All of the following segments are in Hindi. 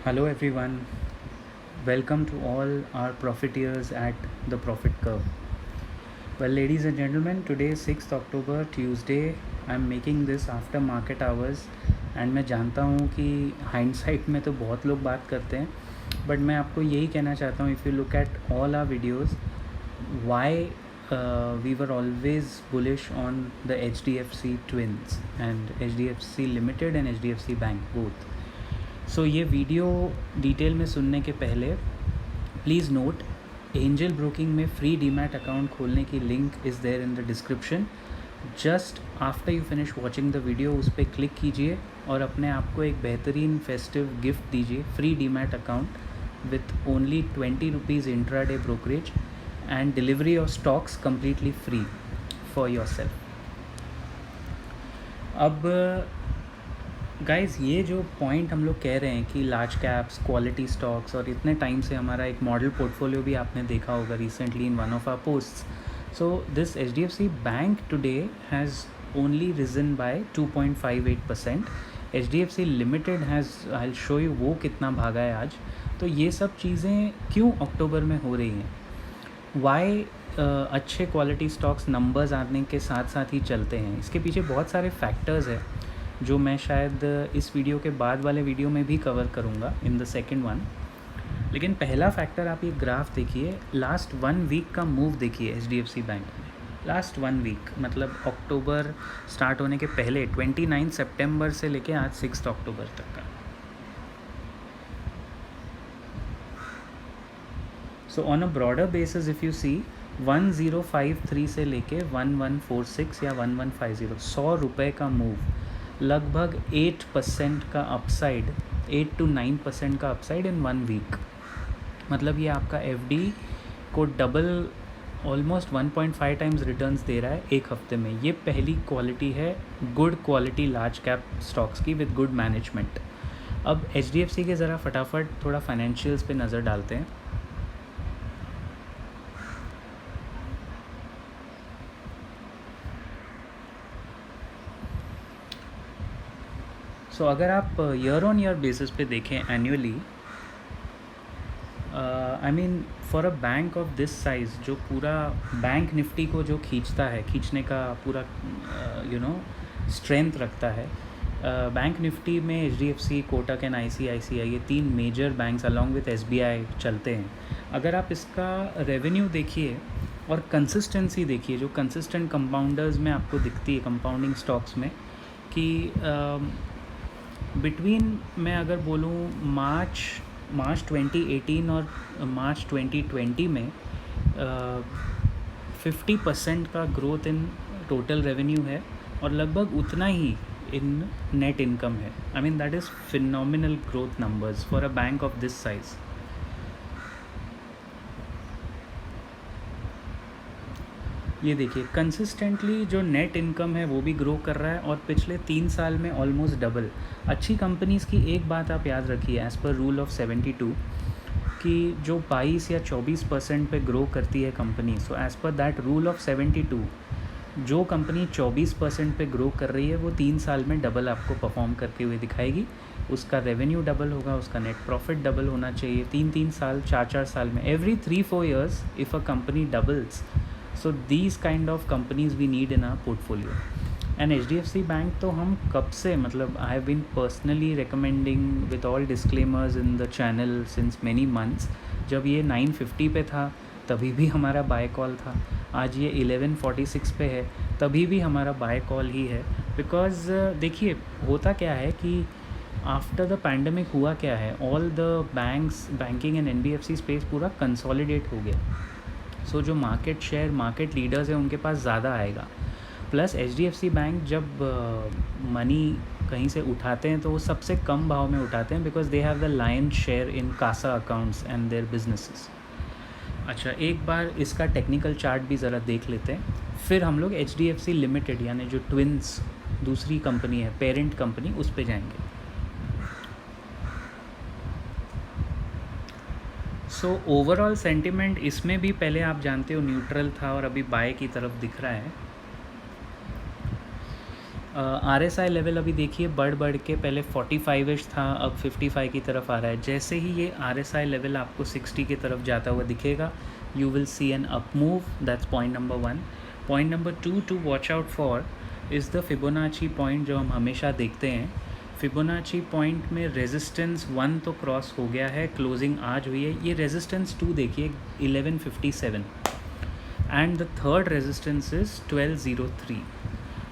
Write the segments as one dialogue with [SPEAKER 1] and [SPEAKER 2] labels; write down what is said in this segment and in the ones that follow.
[SPEAKER 1] Hello everyone, welcome to all our profiteers at the Profit Curve. Well, ladies and gentlemen, today is 6th October, Tuesday. I'm making this after market hours and मैं जानता हूँ कि हाइंडसाइट में तो बहुत लोग बात करते हैं बट मैं आपको यही कहना चाहता हूँ if you look at all our videos why we were always bullish on the HDFC twins and HDFC Limited and HDFC Bank both. So ये वीडियो डिटेल में सुनने के पहले प्लीज़ नोट एंजल ब्रोकिंग में फ्री डीमैट अकाउंट खोलने की link is there in the description. Just after you finish watching the video उस पर क्लिक कीजिए और अपने आप को एक बेहतरीन फेस्टिव गिफ्ट दीजिए, free demat account with only ₹20 intraday brokerage and delivery of stocks completely free for your self. अब गाइज़, ये जो पॉइंट हम लोग कह रहे हैं कि लार्ज कैप्स, क्वालिटी स्टॉक्स, और इतने टाइम से हमारा एक मॉडल पोर्टफोलियो भी आपने देखा होगा recently in one of our posts. So this HDFC bank today has only risen by 2.58%. HDFC limited has, I will show you वो कितना भागा है आज. तो ये सब चीज़ें क्यों अक्टूबर में हो रही हैं, वाई अच्छे क्वालिटी स्टॉक्स नंबर्स आने के साथ साथ ही चलते हैं, इसके पीछे बहुत सारे फैक्टर्स हैं जो मैं शायद इस वीडियो के बाद वाले वीडियो में भी कवर करूँगा इन द सेकेंड वन. लेकिन पहला फैक्टर, आप ये ग्राफ देखिए, लास्ट 1 वीक का मूव देखिए HDFC बैंक में. लास्ट 1 वीक मतलब अक्टूबर स्टार्ट होने के पहले 29 सितंबर से लेके आज 6 अक्टूबर तक का. So on a broader basis if you see 1053 से लेके 1146 या 1150, 100 रुपये का मूव, लगभग 8% का अपसाइड, 8 to 9% का अपसाइड इन 1 वीक. मतलब ये आपका FD को डबल, ऑलमोस्ट 1.5 टाइम्स रिटर्न्स दे रहा है एक हफ्ते में. ये पहली क्वालिटी है good quality large cap stocks की विद गुड मैनेजमेंट. अब HDFC के ज़रा फटाफट थोड़ा फाइनेंशियल्स पे नज़र डालते हैं. सो अगर आप ईयर ऑन ईयर बेसिस पे देखें annually, I mean for a bank of this size, जो पूरा बैंक निफ्टी को जो खींचने का पूरा स्ट्रेंथ रखता है, बैंक निफ्टी में HDFC, कोटक एंड ICICI, ये 3 major banks along with SBI चलते हैं. अगर आप इसका रेवेन्यू देखिए और कंसिस्टेंसी देखिए, जो कंसिस्टेंट कंपाउंडर्स में आपको दिखती है कंपाउंडिंग स्टॉक्स में, कि बिटवीन, मैं अगर बोलूँ मार्च 2018 और मार्च 2020 में 50% का ग्रोथ इन टोटल रेवेन्यू है और लगभग उतना ही इन नेट इनकम है. I mean that is phenomenal growth numbers for a bank of this size. ये देखिए कंसिस्टेंटली जो नेट इनकम है वो भी ग्रो कर रहा है और पिछले 3 साल में ऑलमोस्ट डबल. अच्छी कंपनीज़ की एक बात आप याद रखिए, एज़ पर रूल ऑफ 72, कि जो 22 या 24% पे ग्रो करती है company, so as per that rule of 72, जो कंपनी 24% पे ग्रो कर रही है वो 3 साल में डबल आपको परफॉर्म करते हुए दिखाएगी. उसका रेवेन्यू डबल होगा, उसका नेट प्रॉफिट डबल होना चाहिए 3 साल, 4 साल में. Every 3-4 years if a company doubles. So these kind of companies we need in our portfolio. And HDFC Bank तो हम कब से, मतलब I have been personally recommending with all disclaimers in the channel since many months. जब ये 950 पे था तभी भी हमारा बाय कॉल था, आज ये 1146 पे है तभी भी हमारा बाय कॉल ही है. बिकॉज देखिए होता क्या है कि आफ्टर द पैंडमिक हुआ क्या है, all the banks, banking and NBFC space पूरा कंसोलिडेट हो गया. सो जो मार्केट शेयर, मार्केट लीडर्स हैं उनके पास ज़्यादा आएगा. प्लस HDFC बैंक जब मनी कहीं से उठाते हैं तो वो सबसे कम भाव में उठाते हैं because they have the lion share in CASA accounts and their businesses. अच्छा, एक बार इसका टेक्निकल चार्ट भी ज़रा देख लेते हैं, फिर हम लोग HDFC लिमिटेड यानी जो ट्विंस दूसरी कंपनी है, पेरेंट कंपनी, उस पे जाएंगे. सो ओवरऑल सेंटिमेंट इसमें भी पहले आप जानते हो न्यूट्रल था और अभी बाय की तरफ दिख रहा है. RSI लेवल अभी देखिए बढ़ के पहले 45 था, अब 55 की तरफ आ रहा है। जैसे ही ये RSI लेवल आपको 60 की तरफ जाता हुआ दिखेगा, you will see an up move. That's point number 1। Point number 2 to watch out for is the Fibonacci point, जो हम हमेशा देखते हैं। फिबोनाची पॉइंट में रेजिस्टेंस 1 तो क्रॉस हो गया है, क्लोजिंग आज हुई है। ये रेजिस्टेंस 2 देखिए 1157 and the third resistance is 1203।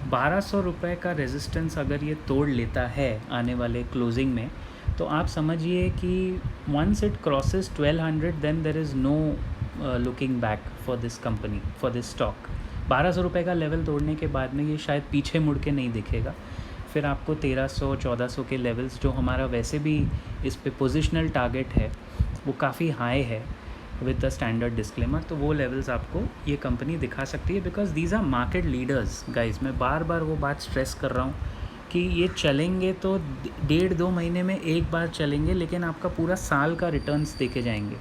[SPEAKER 1] 1200 रुपये का रेजिस्टेंस अगर ये तोड़ लेता है आने वाले क्लोजिंग में, तो आप समझिए कि once it crosses 1200 then there is no looking back for this company, for this stock. 1200 रुपये का लेवल तोड़ने के बाद में ये शायद पीछे मुड़ के नहीं दिखेगा। फिर आपको 1300-1400 के लेवल्स, जो हमारा वैसे भी इस पे पोजिशनल टारगेट है, वो काफ़ी हाई है विद द स्टैंडर्ड डिस्क्लेमर, तो वो लेवल्स आपको ये कंपनी दिखा सकती है। Because these are market leaders guys. मैं बार बार वो बात स्ट्रेस कर रहा हूँ कि ये चलेंगे तो 1.5-2 महीने में एक बार चलेंगे, लेकिन आपका पूरा साल का रिटर्न्स देके जाएंगे।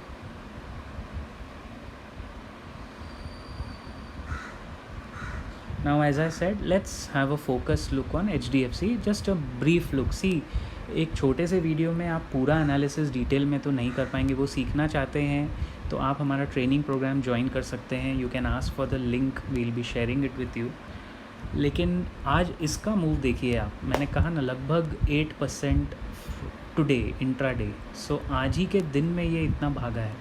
[SPEAKER 1] Now as I said, let's have a focused look on HDFC, just a brief look. See, एक छोटे से वीडियो में आप पूरा एनालिसिस डिटेल में तो नहीं कर पाएंगे। वो सीखना चाहते हैं तो आप हमारा ट्रेनिंग प्रोग्राम ज्वाइन कर सकते हैं। You can ask for the link, we will be sharing it with you. लेकिन आज इसका मूव देखिए आप, मैंने कहा ना लगभग 8% टुडे इंट्राडे। सो आज ही के दिन में ये इतना भागा है।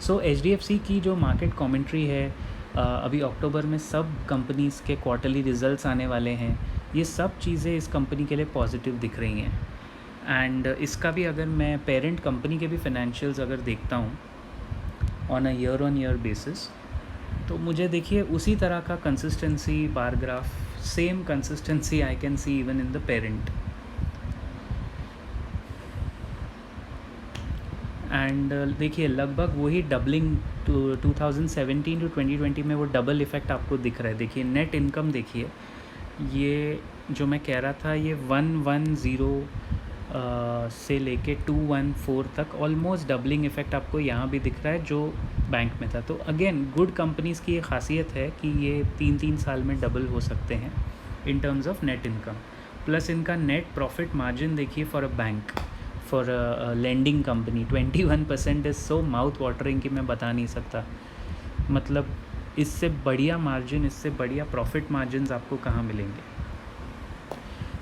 [SPEAKER 1] सो HDFC की जो मार्केट कमेंट्री है, अभी अक्टूबर में सब कंपनीज़ के क्वार्टरली रिजल्ट्स आने वाले हैं। ये सब चीज़ें इस कंपनी के लिए पॉजिटिव दिख रही हैं। एंड इसका भी अगर मैं पेरेंट कंपनी के भी फाइनेंशियल्स अगर देखता हूँ on a year on year basis, तो मुझे देखिए उसी तरह का consistency bar graph, same consistency I can see even in the parent. And देखिए लगभग वही डबलिंग 2017 टू 2020 में वो डबल इफ़ेक्ट आपको दिख रहा है। देखिए नेट इनकम देखिए, ये जो मैं कह रहा था, ये 110 से लेके 214 तक ऑलमोस्ट डबलिंग इफ़ेक्ट आपको यहाँ भी दिख रहा है जो बैंक में था। तो अगेन गुड कंपनीज़ की ये खासियत है कि ये 3-3 साल में डबल हो सकते हैं in terms of net income. Plus इनका नेट प्रॉफिट मार्जिन देखिए for a bank, for a lending company 21% is so mouth watering कि मैं बता नहीं सकता। मतलब इससे बढ़िया मार्जिन, इससे बढ़िया प्रॉफिट मार्जिन्स आपको कहाँ मिलेंगे।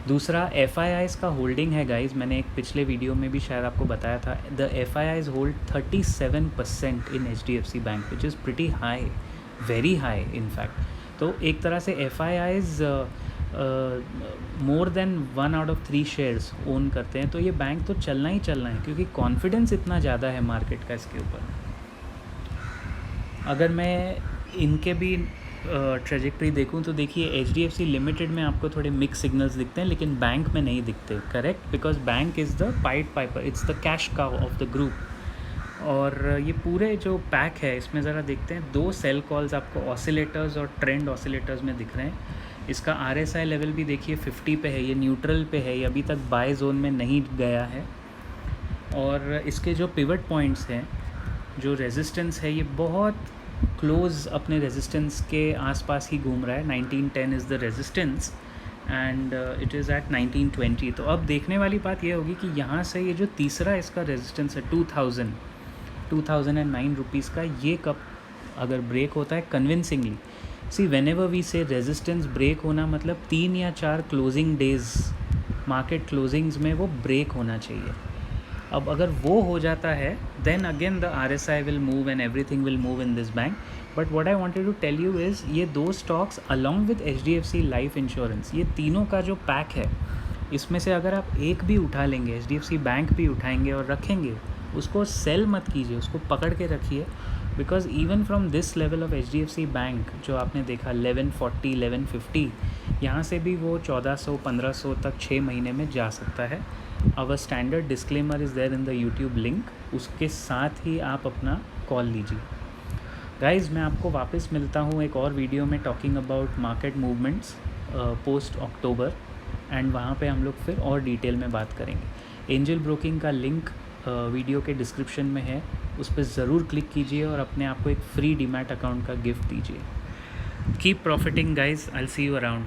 [SPEAKER 1] दूसरा FIIs का होल्डिंग है गाइज, मैंने एक पिछले वीडियो में भी शायद आपको बताया था। The FIIs hold 37% in HDFC bank, which is pretty high, very high in fact. तो एक तरह से FIIs more than 1 out of 3 shares own करते हैं। तो ये बैंक तो चलना ही चलना है, क्योंकि कॉन्फिडेंस इतना ज़्यादा है मार्केट का इसके ऊपर। अगर मैं इनके भी ट्रेजेक्टरी देखूं तो देखिए HDFC लिमिटेड में आपको थोड़े मिक्स सिग्नल्स दिखते हैं, लेकिन बैंक में नहीं दिखते। Correct, because bank is the pied Piper, it's the cash cow of the group. और ये पूरे जो पैक है इसमें ज़रा देखते हैं, 2 सेल कॉल्स आपको ऑसिलेटर्स और ट्रेंड ऑसिलेटर्स में दिख रहे हैं। इसका RSI लेवल भी देखिए 50 पे है, ये न्यूट्रल पे है, ये अभी तक बाय जोन में नहीं गया है। और इसके जो पिवट पॉइंट्स हैं, जो रेजिस्टेंस है, ये बहुत क्लोज अपने रेजिस्टेंस के आसपास ही घूम रहा है। 1910 is the resistance and it is at 1920। तो अब देखने वाली बात यह होगी कि यहाँ से ये जो तीसरा इसका रेजिस्टेंस है 2009 रुपीज़ का, ये कब अगर ब्रेक होता है कन्विंसिंगली। सी व्हेनेवर वी से रेजिस्टेंस ब्रेक होना मतलब 3 या 4 क्लोजिंग डेज मार्केट क्लोजिंग्स में वो ब्रेक होना चाहिए। अब अगर वो हो जाता है then again the RSI will move and everything will move in this bank. But what I wanted to tell you is ये 2 stocks along with HDFC life insurance, ये तीनों का जो पैक है, इसमें से अगर आप एक भी उठा लेंगे, HDFC बैंक भी उठाएंगे और रखेंगे, उसको सेल मत कीजिए, उसको पकड़ के रखिए। Because even from this level of HDFC bank जो आपने देखा 1140 1150, यहाँ से भी वो 1400-1500 तक 6 महीने में जा सकता है। Our standard disclaimer is there in the YouTube link, उसके साथ ही आप अपना कॉल लीजिए। गाइज़, मैं आपको वापस मिलता हूँ एक और वीडियो में talking about market movements post October, and वहाँ पे हम लोग फिर और डिटेल में बात करेंगे। एंजल ब्रोकिंग का लिंक वीडियो के डिस्क्रिप्शन में है, उस पर ज़रूर क्लिक कीजिए और अपने आप को एक फ्री डीमैट अकाउंट का गिफ्ट दीजिए। Keep profiting guys, I will see you around.